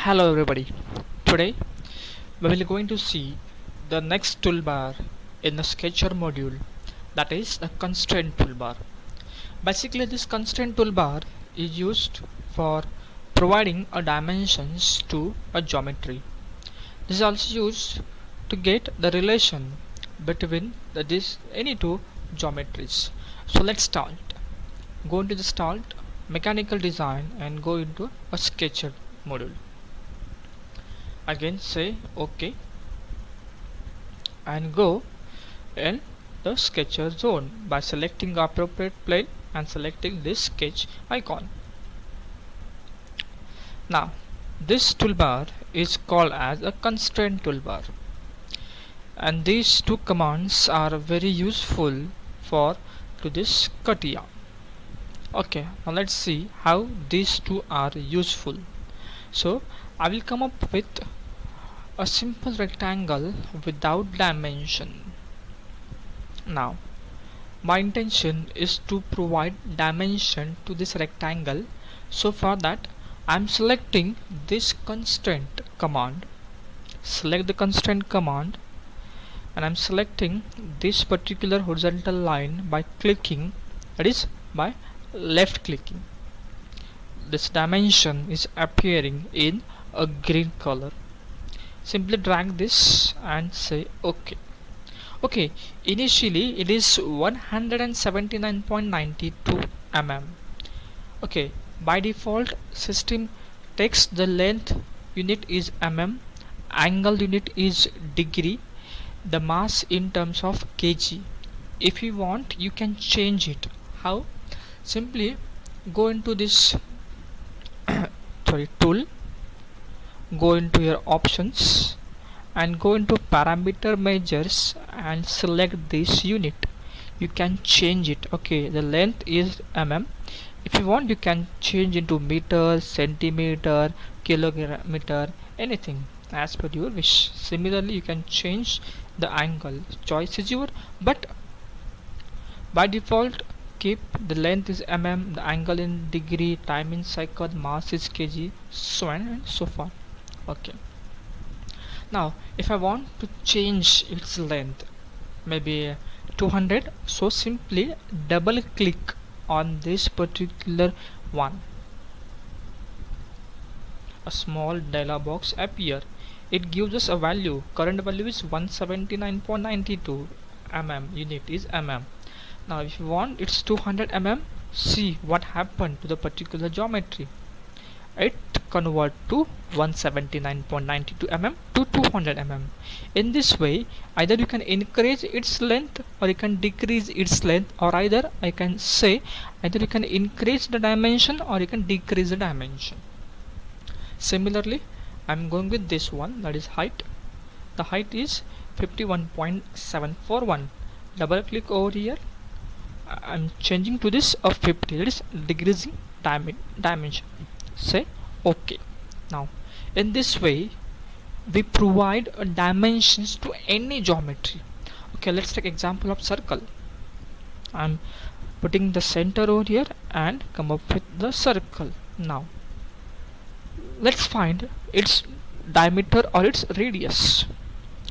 Hello everybody. Today we will going to see the next toolbar in the Sketcher module, that is the Constraint Toolbar. Basically this Constraint Toolbar is used for providing a dimensions to a geometry. This is also used to get the relation between any two geometries. So let's start. Go into the start mechanical design and go into a Sketcher module. Again say OK and go in the sketcher zone by selecting the appropriate plane and selecting this sketch icon. Now this toolbar is called as a constraint toolbar, and these two commands are very useful for to this CATIA. Okay, now let's see how these two are useful. So I will come up with a simple rectangle without dimension. Now my intention is to provide dimension to this rectangle, so for that I am selecting this constraint command. Select the constraint command and I am selecting this particular horizontal line by clicking, that is by left clicking. This dimension is appearing in a green color. Simply drag this and say OK. Okay, initially it is 179.92 mm. Okay, by default system takes the length unit is mm, angle unit is degree, the mass in terms of kg. If you want, you can change it. How? Simply go into this tool, go into your options and go into parameter measures and select this unit. You can change it. Okay, the length is mm. If you want, you can change into meter, centimeter, kilometer, anything as per your wish. Similarly, you can change the angle. Choice is yours, but by default keep the length is mm, the angle in degree, time in cycle, mass is kg, so on and so forth. Okay, now if I want to change its length, maybe 200, so simply double click on this particular one. A small dialog box appear. It gives us a value. Current value is 179.92 mm, unit is mm. Now if you want it's 200 mm, see what happened to the particular geometry. It convert to 179.92 mm to 200 mm. In this way, either you can increase its length or you can decrease its length, or either I can say either you can increase the dimension or you can decrease the dimension. Similarly, I am going with this one, that is height. The height is 51.741. Double click over here. I am changing to this of 50, that is decreasing dimension. Say OK. Now in this way we provide dimensions to any geometry. Okay, let's take example of circle. I'm putting the center over here and come up with the circle. Now let's find its diameter or its radius.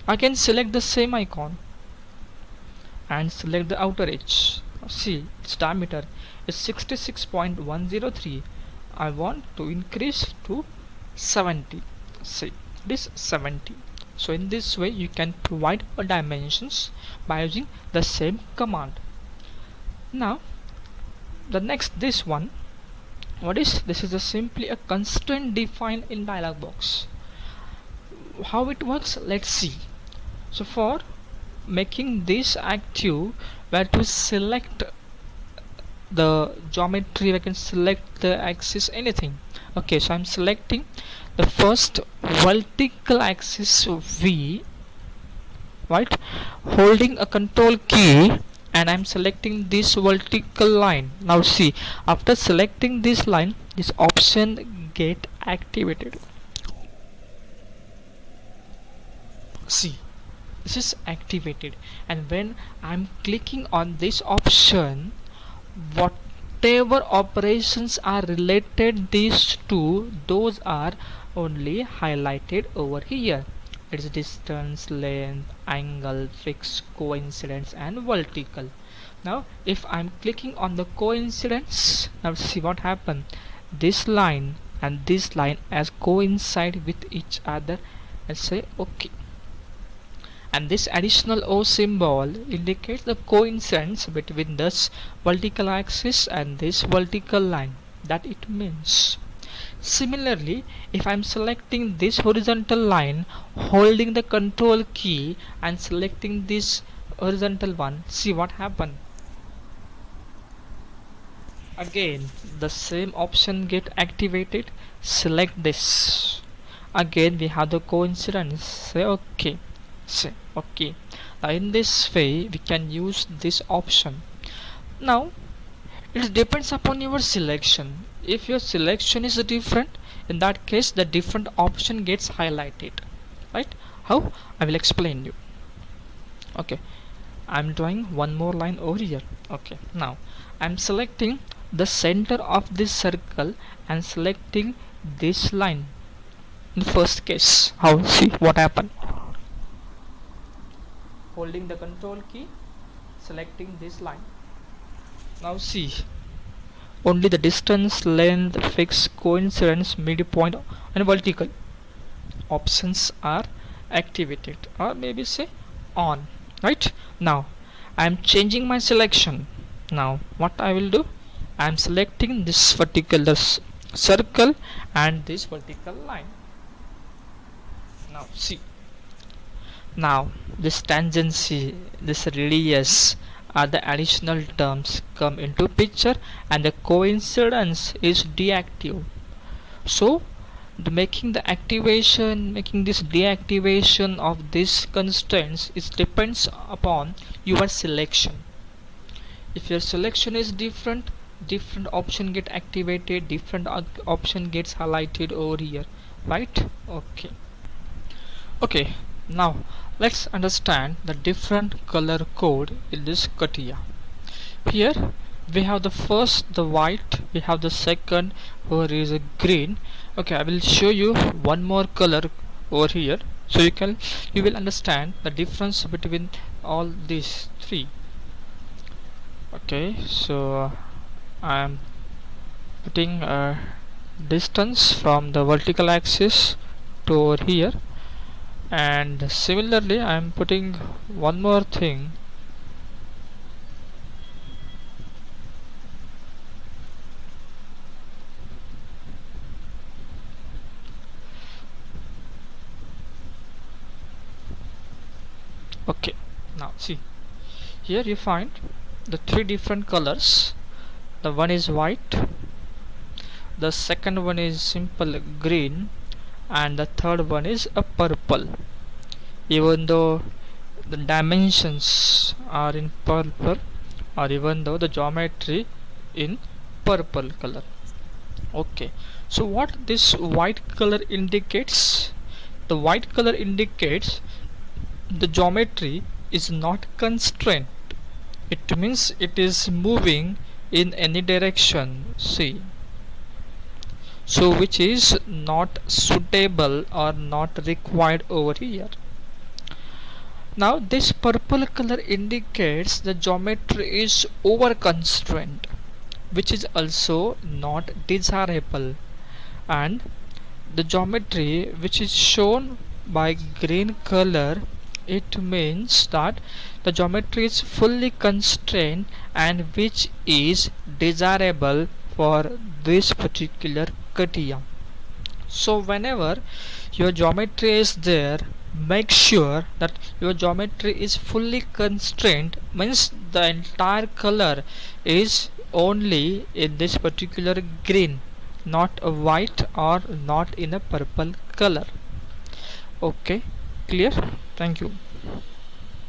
I can select the same icon and select the outer edge. See, its diameter is 66.103. I want to increase to 70. See, this 70. So in this way you can provide a dimensions by using the same command. Now the next, this one, what is this? Is simply a constraint defined in dialog box. How it works, let's see. So for making this active, where to select the geometry, I can select the axis, anything. Okay, so I'm selecting the first vertical axis V, right, holding a control key, and I'm selecting this vertical line. Now see, after selecting this line, this option get activated. See, this is activated, and when I'm clicking on this option, what whatever operations are related these two, those are only highlighted over here. It's distance, length, angle, fixed, coincidence and vertical. Now if I'm clicking on the coincidence, now see what happened. This line and this line as coincide with each other and say okay. And this additional O symbol indicates the coincidence between this vertical axis and this vertical line that it means. Similarly, if I'm selecting this horizontal line, holding the control key and selecting this horizontal one, see what happened. Again the same option get activated. Select this. Again we have the coincidence. Say okay. Say okay. Now in this way we can use this option. Now it depends upon your selection. If your selection is different, in that case the different option gets highlighted. Right? How? I will explain you. Okay. I'm drawing one more line over here. Okay. Now I'm selecting the center of this circle and selecting this line. In the first case, how? See what happened. Holding the control key, selecting this line. Now see, only the distance, length, fixed, coincidence, midpoint and vertical options are activated, or maybe say on. Right? Now I am changing my selection. Now what I will do, I am selecting this particular circle and this vertical line. Now see, now this tangency, this radius are the additional terms come into picture and the coincidence is deactive. So making this deactivation of these constraints is depends upon your selection. If your selection is different option get activated, different option gets highlighted over here. Right? Okay, now let's understand the different color code in this CATIA. Here we have the first, the white, we have the second where is a green. Okay, I will show you one more color over here so you will understand the difference between all these three. Okay, so I am putting a distance from the vertical axis to over here, and similarly I am putting one more thing. Okay, now see, here you find the three different colors. The one is white, the second one is simple green, and the third one is a purple. Even though the dimensions are in purple, or even though the geometry in purple color. Okay, so what this white color indicates? The white color indicates the geometry is not constrained. It means it is moving in any direction. See, so which is not suitable or not required over here. Now this purple color indicates the geometry is over constrained, which is also not desirable, and the geometry which is shown by green color, it means that the geometry is fully constrained and which is desirable for this particular CATIA. So whenever your geometry is there, make sure that your geometry is fully constrained, means the entire color is only in this particular green, not a white or not in a purple color. Okay, clear? Thank you.